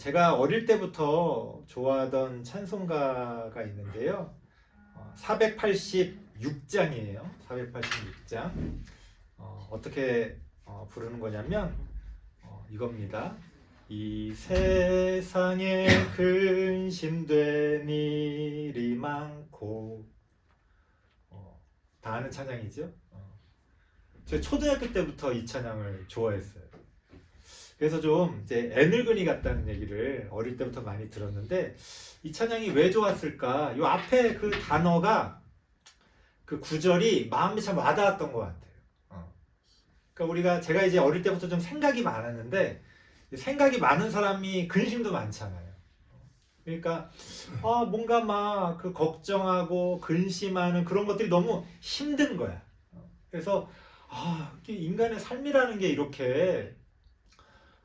제가 어릴 때부터 좋아하던 찬송가가 있는데요. 486장이에요. 486장. 어떻게 부르는 거냐면 이겁니다. 이 세상에 근심된 일이 많고, 다 아는 찬양이죠. 제가 초등학교 때부터 이 찬양을 좋아했어요. 그래서 좀 이제 애늙은이 같다는 얘기를 어릴 때부터 많이 들었는데, 이 찬양이 왜 좋았을까? 요 앞에 그 단어가, 그 구절이 마음에 참 와닿았던 것 같아요. 그러니까 제가 이제 어릴 때부터 좀 생각이 많았는데, 생각이 많은 사람이 근심도 많잖아요. 그러니까 뭔가 막 그 걱정하고 근심하는 그런 것들이 너무 힘든 거야. 그래서 인간의 삶이라는 게 이렇게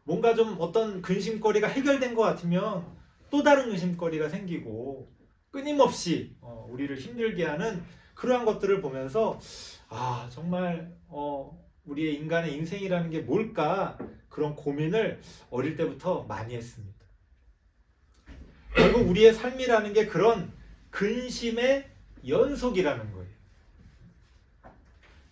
뭔가 좀 어떤 근심거리가 해결된 것 같으면 또 다른 근심거리가 생기고, 끊임없이 우리를 힘들게 하는 그러한 것들을 보면서 정말 우리의 인간의 인생이라는 게 뭘까, 그런 고민을 어릴 때부터 많이 했습니다. 결국 우리의 삶이라는 게 그런 근심의 연속이라는 거예요.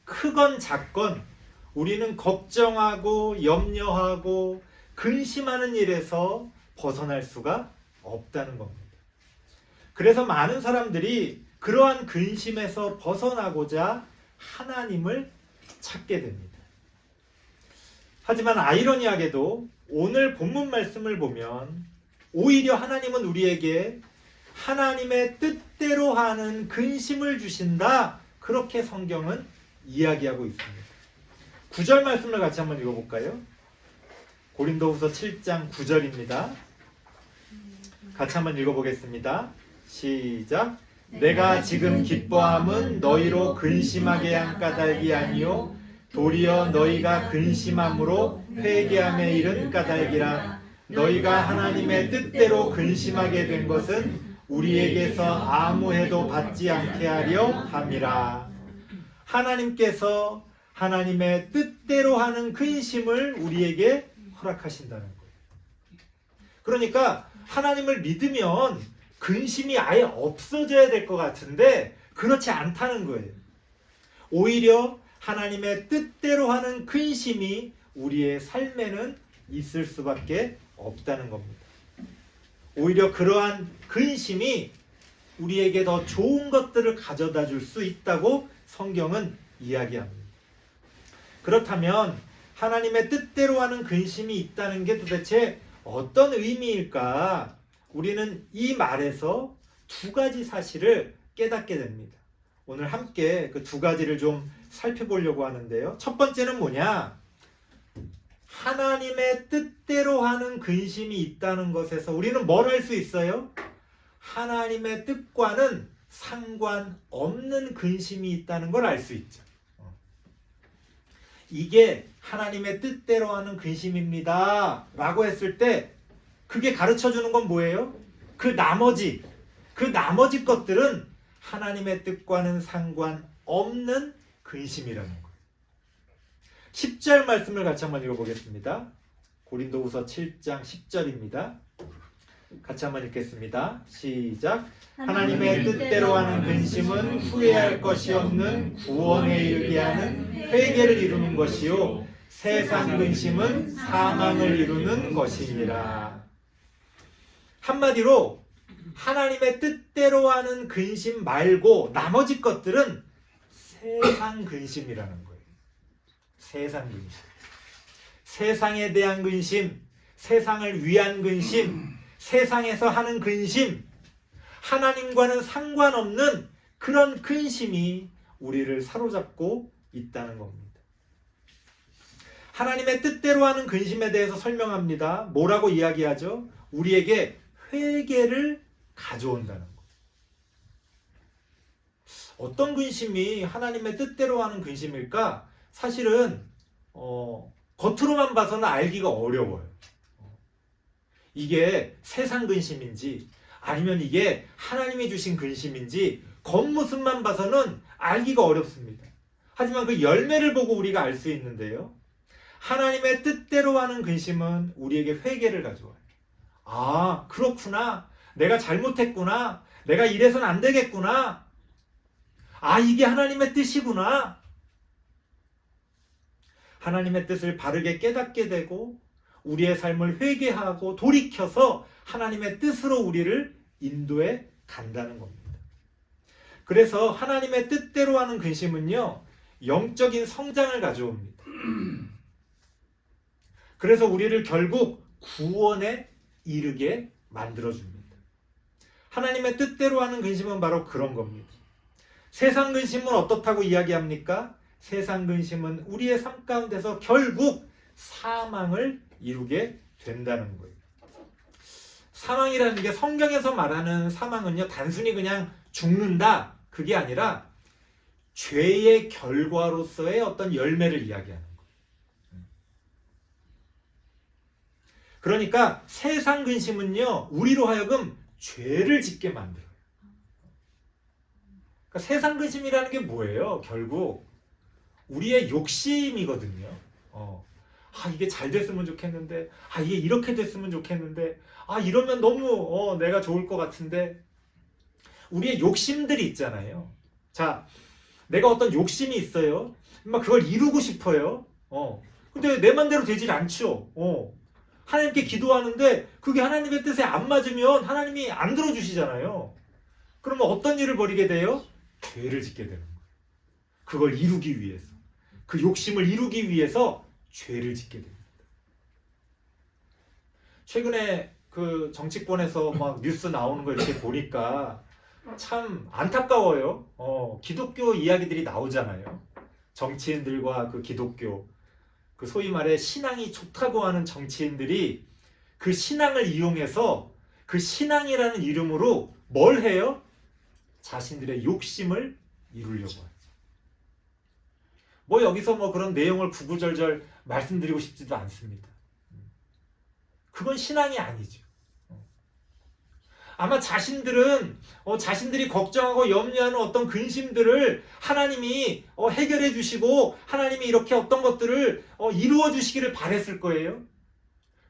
크건 작건 우리는 걱정하고 염려하고 근심하는 일에서 벗어날 수가 없다는 겁니다. 그래서 많은 사람들이 그러한 근심에서 벗어나고자 하나님을 찾게 됩니다. 하지만 아이러니하게도 오늘 본문 말씀을 보면 오히려 하나님은 우리에게 하나님의 뜻대로 하는 근심을 주신다, 그렇게 성경은 이야기하고 있습니다. 9절 말씀을 같이 한번 읽어볼까요? 고린도후서 7장 9절입니다. 같이 한번 읽어보겠습니다. 시작. 내가 지금 기뻐함은 너희로 근심하게 한 까닭이 아니요 도리어 너희가 근심함으로 회개함에 이른 까닭이라. 너희가 하나님의 뜻대로 근심하게 된 것은 우리에게서 아무 해도 받지 않게 하려 함이라. 하나님께서 하나님의 뜻대로 하는 근심을 우리에게 허락하신다는 거예요. 그러니까 하나님을 믿으면 근심이 아예 없어져야 될 것 같은데 그렇지 않다는 거예요. 오히려 하나님의 뜻대로 하는 근심이 우리의 삶에는 있을 수밖에 없다는 겁니다. 오히려 그러한 근심이 우리에게 더 좋은 것들을 가져다 줄 수 있다고 성경은 이야기합니다. 그렇다면 하나님의 뜻대로 하는 근심이 있다는 게 도대체 어떤 의미일까? 우리는 이 말에서 두 가지 사실을 깨닫게 됩니다. 오늘 함께 그 두 가지를 좀 살펴보려고 하는데요. 첫 번째는 뭐냐? 하나님의 뜻대로 하는 근심이 있다는 것에서 우리는 뭘 알 수 있어요? 하나님의 뜻과는 상관없는 근심이 있다는 걸 알 수 있죠. 이게 하나님의 뜻대로 하는 근심입니다 라고 했을 때 그게 가르쳐주는 건 뭐예요? 그 나머지 것들은 하나님의 뜻과는 상관없는 근심이라는 거예요. 10절 말씀을 같이 한번 읽어보겠습니다. 고린도후서 7장 10절입니다. 같이 한번 읽겠습니다. 시작. 하나님의 뜻대로 하는 근심은 후회할 것이 없는 구원에 이르게 하는 회개를 이루는 것이요 세상 근심은 사망을 이루는 것이니라. 한마디로 하나님의 뜻대로 하는 근심 말고 나머지 것들은 세상 근심이라는 거예요. 세상 근심. 세상에 대한 근심, 세상을 위한 근심, 세상에서 하는 근심, 하나님과는 상관없는 그런 근심이 우리를 사로잡고 있다는 겁니다. 하나님의 뜻대로 하는 근심에 대해서 설명합니다. 뭐라고 이야기하죠? 우리에게 회개를 가져온다는 것. 어떤 근심이 하나님의 뜻대로 하는 근심일까? 사실은 겉으로만 봐서는 알기가 어려워요. 이게 세상 근심인지 아니면 이게 하나님이 주신 근심인지 겉모습만 봐서는 알기가 어렵습니다. 하지만 그 열매를 보고 우리가 알 수 있는데요. 하나님의 뜻대로 하는 근심은 우리에게 회개를 가져와요. 아, 그렇구나. 내가 잘못했구나. 내가 이래서는 안 되겠구나. 아, 이게 하나님의 뜻이구나. 하나님의 뜻을 바르게 깨닫게 되고 우리의 삶을 회개하고 돌이켜서 하나님의 뜻으로 우리를 인도해 간다는 겁니다. 그래서 하나님의 뜻대로 하는 근심은요, 영적인 성장을 가져옵니다. 그래서 우리를 결국 구원에 이르게 만들어줍니다. 하나님의 뜻대로 하는 근심은 바로 그런 겁니다. 세상 근심은 어떻다고 이야기합니까? 세상 근심은 우리의 삶 가운데서 결국 사망을 이루게 된다는 거예요. 사망이라는 게 성경에서 말하는 사망은요, 단순히 그냥 죽는다, 그게 아니라 죄의 결과로서의 어떤 열매를 이야기하는 거예요. 그러니까 세상 근심은요, 우리로 하여금 죄를 짓게 만들어요. 그러니까 세상 근심이라는 게 뭐예요? 결국 우리의 욕심이거든요. 아, 이게 잘 됐으면 좋겠는데, 아, 이게 이렇게 됐으면 좋겠는데, 아, 이러면 너무 내가 좋을 것 같은데, 우리의 욕심들이 있잖아요. 자, 내가 어떤 욕심이 있어요. 막 그걸 이루고 싶어요. 근데 내 맘대로 되질 않죠. 하나님께 기도하는데 그게 하나님의 뜻에 안 맞으면 하나님이 안 들어주시잖아요. 그러면 어떤 일을 벌이게 돼요? 죄를 짓게 되는 거예요. 그걸 이루기 위해서. 그 욕심을 이루기 위해서 죄를 짓게 됩니다. 최근에 그 정치권에서 막 뉴스 나오는 거 이렇게 보니까 참 안타까워요. 기독교 이야기들이 나오잖아요. 정치인들과 그 기독교, 그 소위 말해 신앙이 좋다고 하는 정치인들이 그 신앙을 이용해서 그 신앙이라는 이름으로 뭘 해요? 자신들의 욕심을 이루려고 하죠. 뭐 여기서 뭐 그런 내용을 구구절절 말씀드리고 싶지도 않습니다. 그건 신앙이 아니죠. 아마 자신들은 자신들이 걱정하고 염려하는 어떤 근심들을 하나님이 해결해 주시고 하나님이 이렇게 어떤 것들을 이루어 주시기를 바랬을 거예요.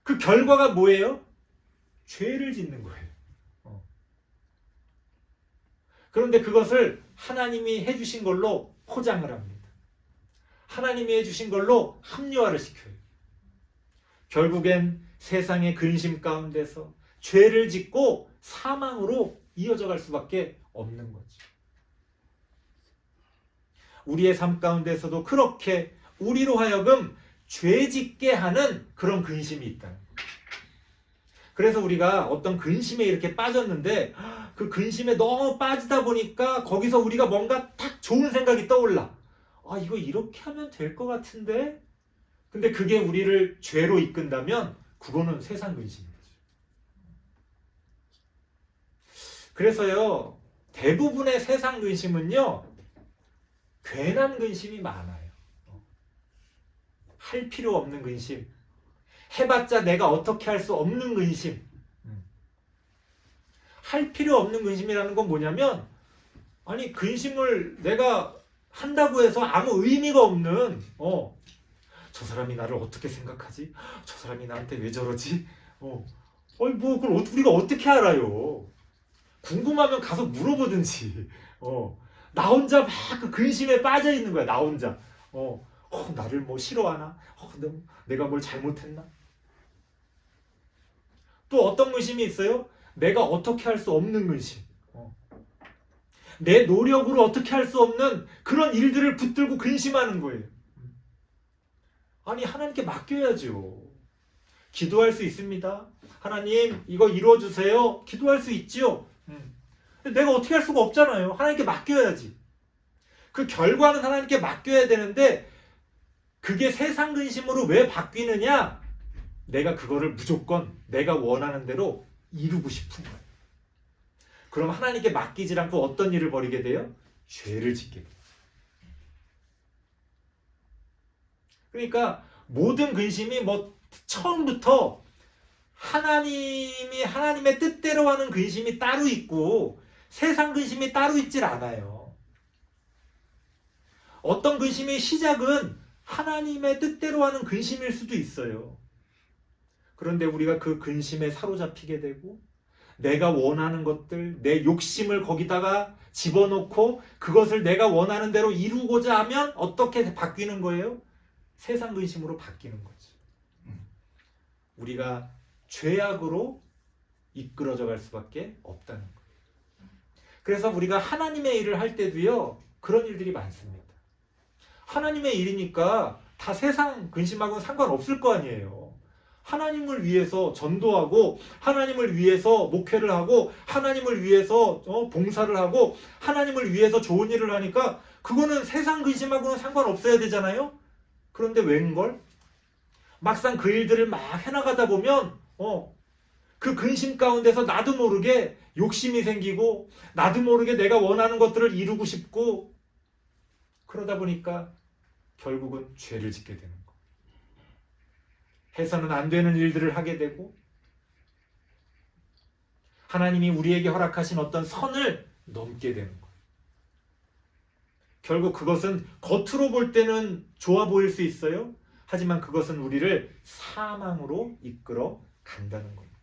그 결과가 뭐예요? 죄를 짓는 거예요. 그런데 그것을 하나님이 해주신 걸로 포장을 합니다. 하나님이 해주신 걸로 합리화를 시켜요. 결국엔 세상의 근심 가운데서 죄를 짓고 사망으로 이어져 갈 수밖에 없는 거죠. 우리의 삶 가운데서도 그렇게 우리로 하여금 죄 짓게 하는 그런 근심이 있다. 그래서 우리가 어떤 근심에 이렇게 빠졌는데 그 근심에 너무 빠지다 보니까 거기서 우리가 뭔가 딱 좋은 생각이 떠올라. 아, 이거 이렇게 하면 될 것 같은데? 근데 그게 우리를 죄로 이끈다면 그거는 세상 근심이죠. 그래서요, 대부분의 세상 근심은요, 괜한 근심이 많아요. 할 필요 없는 근심. 해봤자 내가 어떻게 할 수 없는 근심. 할 필요 없는 근심이라는 건 뭐냐면, 아니, 근심을 내가 한다고 해서 아무 의미가 없는, 저 사람이 나를 어떻게 생각하지? 저 사람이 나한테 왜 저러지? 뭐, 그걸 우리가 어떻게 알아요? 궁금하면 가서 물어보든지. 나 혼자 막 그 근심에 빠져 있는 거야. 나 혼자. 나를 뭐 싫어하나? 내가 뭘 잘못했나? 또 어떤 근심이 있어요? 내가 어떻게 할 수 없는 근심. 내 노력으로 어떻게 할 수 없는 그런 일들을 붙들고 근심하는 거예요. 아니, 하나님께 맡겨야죠. 기도할 수 있습니다. 하나님, 이거 이루어주세요. 기도할 수 있지요. 내가 어떻게 할 수가 없잖아요. 하나님께 맡겨야지. 그 결과는 하나님께 맡겨야 되는데 그게 세상 근심으로 왜 바뀌느냐? 내가 그거를 무조건 내가 원하는 대로 이루고 싶은 거예요. 그럼 하나님께 맡기지 않고 어떤 일을 벌이게 돼요? 죄를 짓게 돼요. 그러니까 모든 근심이 뭐 처음부터 하나님의 뜻대로 하는 근심이 따로 있고 세상 근심이 따로 있질 않아요. 어떤 근심의 시작은 하나님의 뜻대로 하는 근심일 수도 있어요. 그런데 우리가 그 근심에 사로잡히게 되고 내가 원하는 것들, 내 욕심을 거기다가 집어넣고 그것을 내가 원하는 대로 이루고자 하면 어떻게 바뀌는 거예요? 세상 근심으로 바뀌는 거지. 우리가 죄악으로 이끌어져 갈 수밖에 없다는 거예요. 그래서 우리가 하나님의 일을 할 때도요, 그런 일들이 많습니다. 하나님의 일이니까 다 세상 근심하고는 상관없을 거 아니에요. 하나님을 위해서 전도하고 하나님을 위해서 목회를 하고 하나님을 위해서 봉사를 하고 하나님을 위해서 좋은 일을 하니까 그거는 세상 근심하고는 상관없어야 되잖아요. 그런데 웬걸? 막상 그 일들을 막 해나가다 보면 그 근심 가운데서 나도 모르게 욕심이 생기고 나도 모르게 내가 원하는 것들을 이루고 싶고 그러다 보니까 결국은 죄를 짓게 되는 거예요. 해서는 안 되는 일들을 하게 되고 하나님이 우리에게 허락하신 어떤 선을 넘게 되는 거예요. 결국 그것은 겉으로 볼 때는 좋아 보일 수 있어요. 하지만 그것은 우리를 사망으로 이끌어 간다는 겁니다.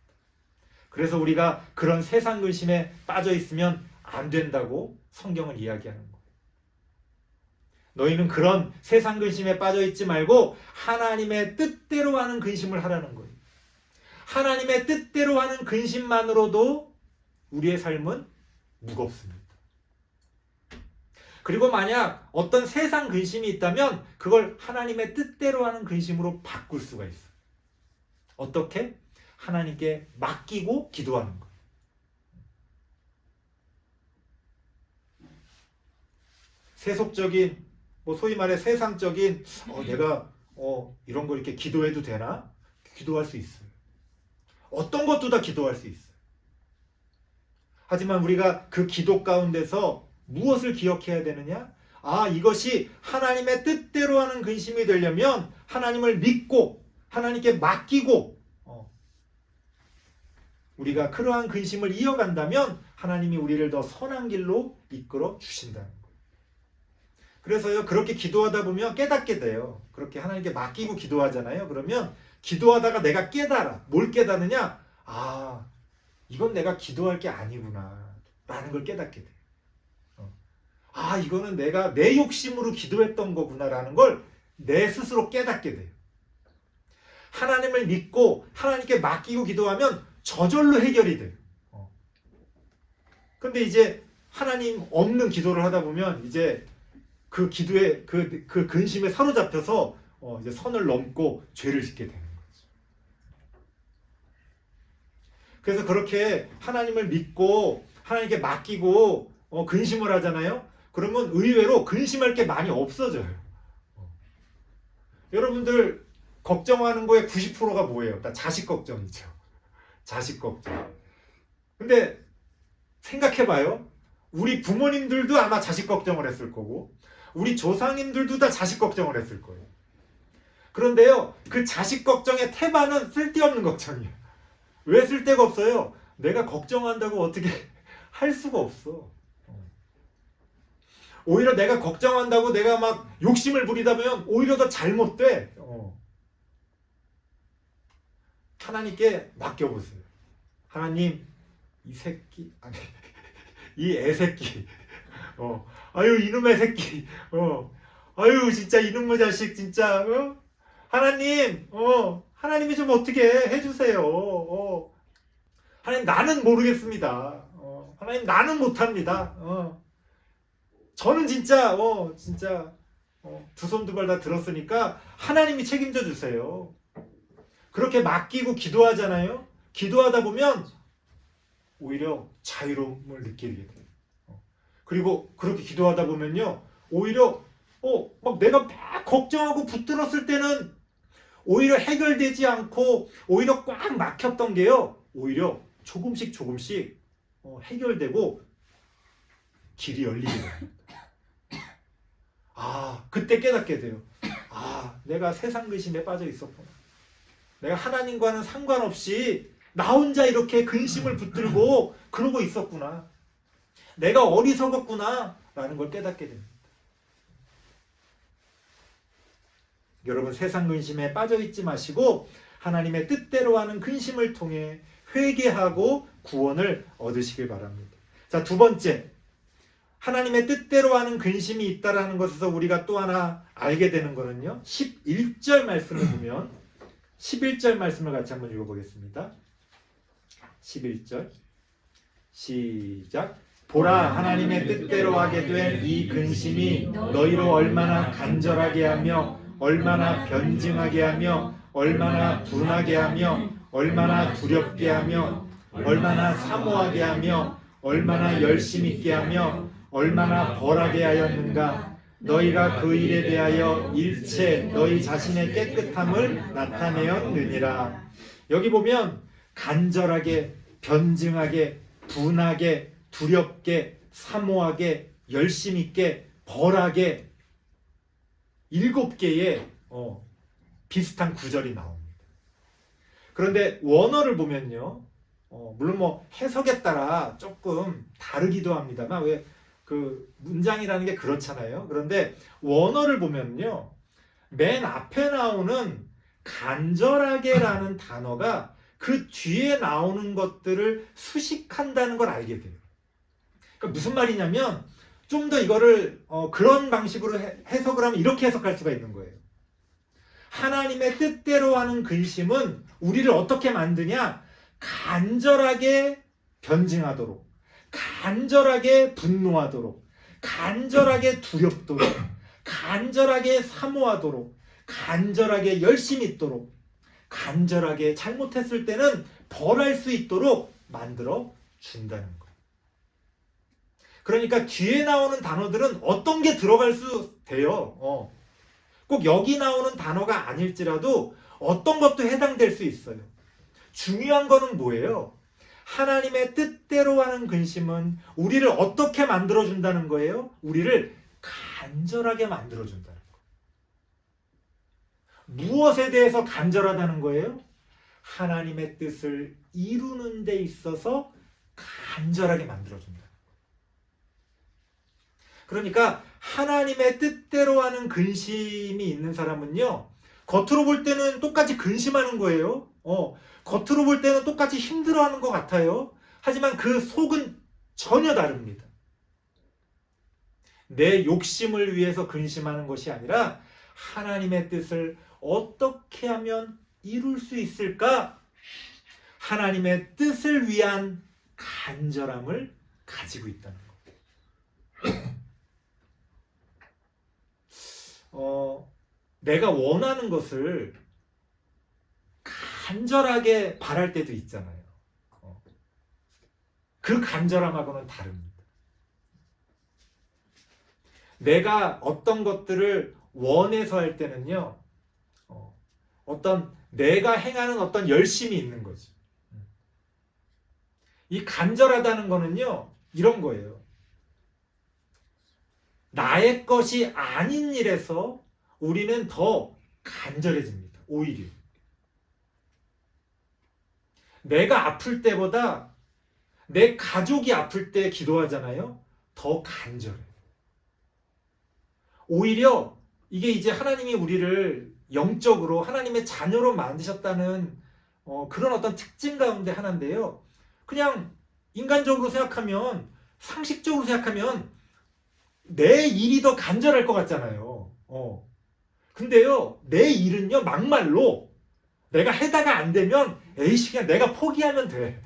그래서 우리가 그런 세상 근심에 빠져 있으면 안 된다고 성경은 이야기하는 거예요. 너희는 그런 세상 근심에 빠져 있지 말고 하나님의 뜻대로 하는 근심을 하라는 거예요. 하나님의 뜻대로 하는 근심만으로도 우리의 삶은 무겁습니다. 그리고 만약 어떤 세상 근심이 있다면 그걸 하나님의 뜻대로 하는 근심으로 바꿀 수가 있어요. 어떻게? 하나님께 맡기고 기도하는 거예요. 세속적인 소위 말해 세상적인 내가 이런 거 이렇게 기도해도 되나? 기도할 수 있어요. 어떤 것도 다 기도할 수 있어요. 하지만 우리가 그 기도 가운데서 무엇을 기억해야 되느냐? 이것이 하나님의 뜻대로 하는 근심이 되려면 하나님을 믿고 하나님께 맡기고 우리가 그러한 근심을 이어간다면 하나님이 우리를 더 선한 길로 이끌어 주신다는 거예요. 그래서요, 그렇게 기도하다 보면 깨닫게 돼요. 그렇게 하나님께 맡기고 기도하잖아요. 그러면 기도하다가 내가 깨달아. 뭘 깨닫느냐? 이건 내가 기도할 게 아니구나 라는 걸 깨닫게 돼요. 이거는 내가 내 욕심으로 기도했던 거구나 라는 걸 내 스스로 깨닫게 돼요. 하나님을 믿고 하나님께 맡기고 기도하면 저절로 해결이 돼요. 근데 이제 하나님 없는 기도를 하다 보면 이제 그 기도에 그 근심에 사로잡혀서 이제 선을 넘고 죄를 짓게 되는 거죠. 그래서 그렇게 하나님을 믿고 하나님께 맡기고 근심을 하잖아요. 그러면 의외로 근심할 게 많이 없어져요. 여러분들 걱정하는 거에 90%가 뭐예요? 다 자식 걱정이죠. 자식 걱정. 근데 생각해봐요. 우리 부모님들도 아마 자식 걱정을 했을 거고 우리 조상님들도 다 자식 걱정을 했을 거예요. 그런데요, 그 자식 걱정의 태반은 쓸데없는 걱정이에요. 왜 쓸데가 없어요? 내가 걱정한다고 어떻게 할 수가 없어. 오히려 내가 걱정한다고 내가 막 욕심을 부리다 보면 오히려 더 잘못돼. 하나님께 맡겨보세요. 하나님, 이 새끼, 이 애새끼, 이놈의 새끼, 진짜 이놈의 자식, 진짜, 하나님, 하나님이 좀 어떻게 해주세요. 하나님, 나는 모르겠습니다. 하나님, 나는 못합니다. 저는 진짜, 두 손 두 발 다 들었으니까 하나님이 책임져 주세요. 그렇게 맡기고 기도하잖아요. 기도하다 보면 오히려 자유로움을 느끼게 돼요. 그리고 그렇게 기도하다 보면요, 오히려 막 내가 막 걱정하고 붙들었을 때는 오히려 해결되지 않고 오히려 꽉 막혔던 게요, 오히려 조금씩 해결되고 길이 열리게 됩니다. 그때 깨닫게 돼요. 내가 세상 근심에 빠져 있었구나. 내가 하나님과는 상관없이 나 혼자 이렇게 근심을 붙들고 그러고 있었구나. 내가 어리석었구나 라는 걸 깨닫게 됩니다. 여러분, 세상 근심에 빠져 있지 마시고 하나님의 뜻대로 하는 근심을 통해 회개하고 구원을 얻으시길 바랍니다. 자, 두 번째, 하나님의 뜻대로 하는 근심이 있다라는 것에서 우리가 또 하나 알게 되는 거는요, 11절 말씀을 보면 11절 말씀을 같이 한번 읽어보겠습니다. 11절 시작. 보라, 하나님의 뜻대로 하게 된 이 근심이 너희로 얼마나 간절하게 하며 얼마나 변증하게 하며 얼마나 분하게 하며 얼마나 두렵게 하며 얼마나 사모하게 하며 얼마나 열심 있게 하며 얼마나 벌하게 하였는가. 너희가 그 일에 대하여 일체 너희 자신의 깨끗함을 나타내었느니라. 여기 보면 간절하게, 변증하게, 분하게, 두렵게, 사모하게, 열심 있게, 벌하게 7개의 비슷한 구절이 나옵니다. 그런데 원어를 보면요, 물론 뭐 해석에 따라 조금 다르기도 합니다만, 왜 그 문장이라는 게 그렇잖아요. 그런데 원어를 보면요, 맨 앞에 나오는 간절하게라는 단어가 그 뒤에 나오는 것들을 수식한다는 걸 알게 돼요. 그러니까 무슨 말이냐면, 좀 더 이거를 그런 방식으로 해석을 하면 이렇게 해석할 수가 있는 거예요. 하나님의 뜻대로 하는 근심은 우리를 어떻게 만드냐? 간절하게 변증하도록, 간절하게 분노하도록, 간절하게 두렵도록, 간절하게 사모하도록, 간절하게 열심히 있도록, 간절하게 잘못했을 때는 벌할 수 있도록 만들어 준다는 거예요. 그러니까 뒤에 나오는 단어들은 어떤 게 들어갈 수 돼요. 꼭 여기 나오는 단어가 아닐지라도 어떤 것도 해당될 수 있어요. 중요한 거는 뭐예요? 하나님의 뜻대로 하는 근심은 우리를 어떻게 만들어준다는 거예요? 우리를 간절하게 만들어준다는 거예요. 무엇에 대해서 간절하다는 거예요? 하나님의 뜻을 이루는 데 있어서 간절하게 만들어준다. 그러니까 하나님의 뜻대로 하는 근심이 있는 사람은요, 겉으로 볼 때는 똑같이 근심하는 거예요. 겉으로 볼 때는 똑같이 힘들어하는 것 같아요. 하지만 그 속은 전혀 다릅니다. 내 욕심을 위해서 근심하는 것이 아니라 하나님의 뜻을 어떻게 하면 이룰 수 있을까? 하나님의 뜻을 위한 간절함을 가지고 있다는 거예요. 내가 원하는 것을 간절하게 바랄 때도 있잖아요. 그 간절함하고는 다릅니다. 내가 어떤 것들을 원해서 할 때는요, 어떤 내가 행하는 어떤 열심이 있는 거죠. 이 간절하다는 거는요, 이런 거예요. 나의 것이 아닌 일에서 우리는 더 간절해집니다. 오히려. 내가 아플 때보다 내 가족이 아플 때 기도하잖아요. 더 간절해. 오히려 이게 이제 하나님이 우리를 영적으로 하나님의 자녀로 만드셨다는 그런 어떤 특징 가운데 하나인데요. 그냥 인간적으로 생각하면, 상식적으로 생각하면 내 일이 더 간절할 것 같잖아요. 근데요, 내 일은요, 막말로 내가 해다가 안 되면 에이씨, 그냥 내가 포기하면 돼.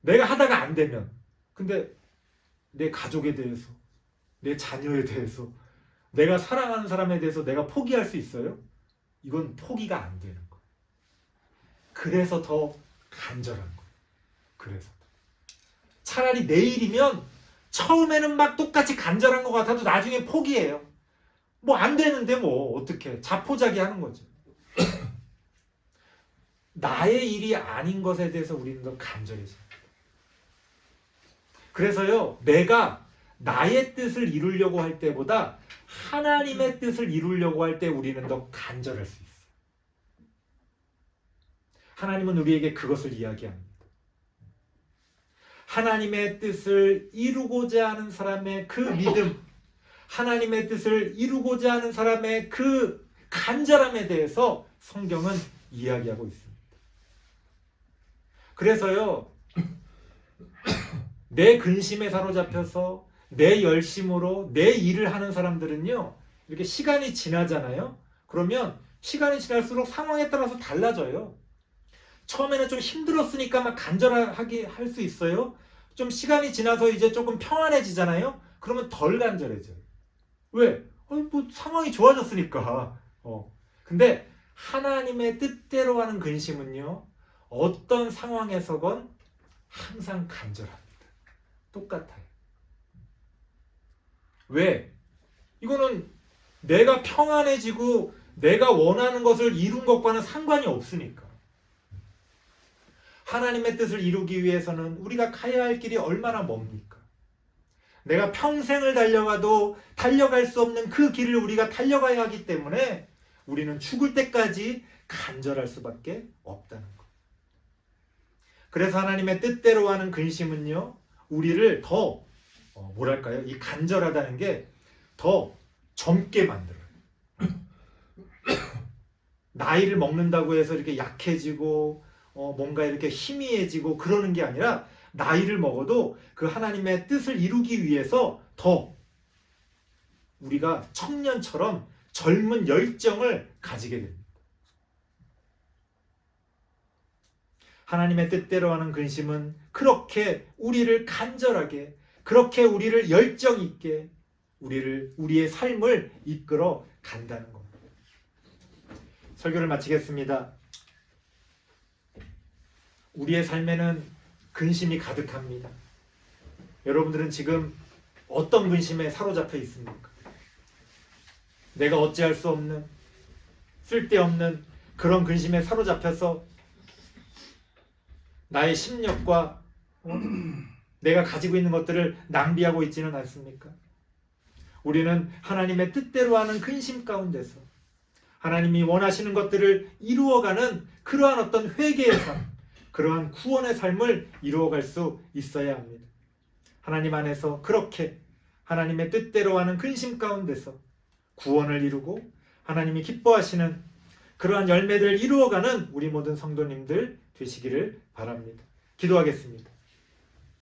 내가 하다가 안 되면. 근데 내 가족에 대해서, 내 자녀에 대해서, 내가 사랑하는 사람에 대해서 내가 포기할 수 있어요? 이건 포기가 안 되는 거예요. 그래서 더 간절한 거예요. 그래서 차라리 내 일이면 처음에는 막 똑같이 간절한 것 같아도 나중에 포기해요. 뭐 안 되는데 뭐 어떻게 자포자기 하는 거죠. 나의 일이 아닌 것에 대해서 우리는 더 간절해져요. 그래서요, 내가 나의 뜻을 이루려고 할 때보다 하나님의 뜻을 이루려고 할 때 우리는 더 간절할 수 있어요. 하나님은 우리에게 그것을 이야기합니다. 하나님의 뜻을 이루고자 하는 사람의 그 믿음, 하나님의 뜻을 이루고자 하는 사람의 그 간절함에 대해서 성경은 이야기하고 있습니다. 그래서요, 내 근심에 사로잡혀서 내 열심으로 내 일을 하는 사람들은요, 이렇게 시간이 지나잖아요. 그러면 시간이 지날수록 상황에 따라서 달라져요. 처음에는 좀 힘들었으니까 막 간절하게 할 수 있어요. 좀 시간이 지나서 이제 조금 평안해지잖아요. 그러면 덜 간절해져요. 왜? 뭐 상황이 좋아졌으니까. 근데 하나님의 뜻대로 하는 근심은요, 어떤 상황에서건 항상 간절합니다. 똑같아요. 왜? 이거는 내가 평안해지고 내가 원하는 것을 이룬 것과는 상관이 없으니까. 하나님의 뜻을 이루기 위해서는 우리가 가야 할 길이 얼마나 멉니까? 내가 평생을 달려가도 달려갈 수 없는 그 길을 우리가 달려가야 하기 때문에 우리는 죽을 때까지 간절할 수밖에 없다는 것. 그래서 하나님의 뜻대로 하는 근심은요, 우리를 더 뭐랄까요? 이 간절하다는 게 더 젊게 만들어요. 나이를 먹는다고 해서 이렇게 약해지고 뭔가 이렇게 희미해지고 그러는 게 아니라 나이를 먹어도 그 하나님의 뜻을 이루기 위해서 더 우리가 청년처럼 젊은 열정을 가지게 됩니다. 하나님의 뜻대로 하는 근심은 그렇게 우리를 간절하게, 그렇게 우리를 열정 있게, 우리의 삶을 이끌어 간다는 겁니다. 설교를 마치겠습니다. 우리의 삶에는 근심이 가득합니다. 여러분들은 지금 어떤 근심에 사로잡혀 있습니까? 내가 어찌할 수 없는, 쓸데없는 그런 근심에 사로잡혀서 나의 심력과 내가 가지고 있는 것들을 낭비하고 있지는 않습니까? 우리는 하나님의 뜻대로 하는 근심 가운데서 하나님이 원하시는 것들을 이루어가는 그러한 어떤 회개의 삶, 그러한 구원의 삶을 이루어갈 수 있어야 합니다. 하나님 안에서 그렇게 하나님의 뜻대로 하는 근심 가운데서 구원을 이루고 하나님이 기뻐하시는 그러한 열매들을 이루어가는 우리 모든 성도님들 되시기를 바랍니다. 기도하겠습니다.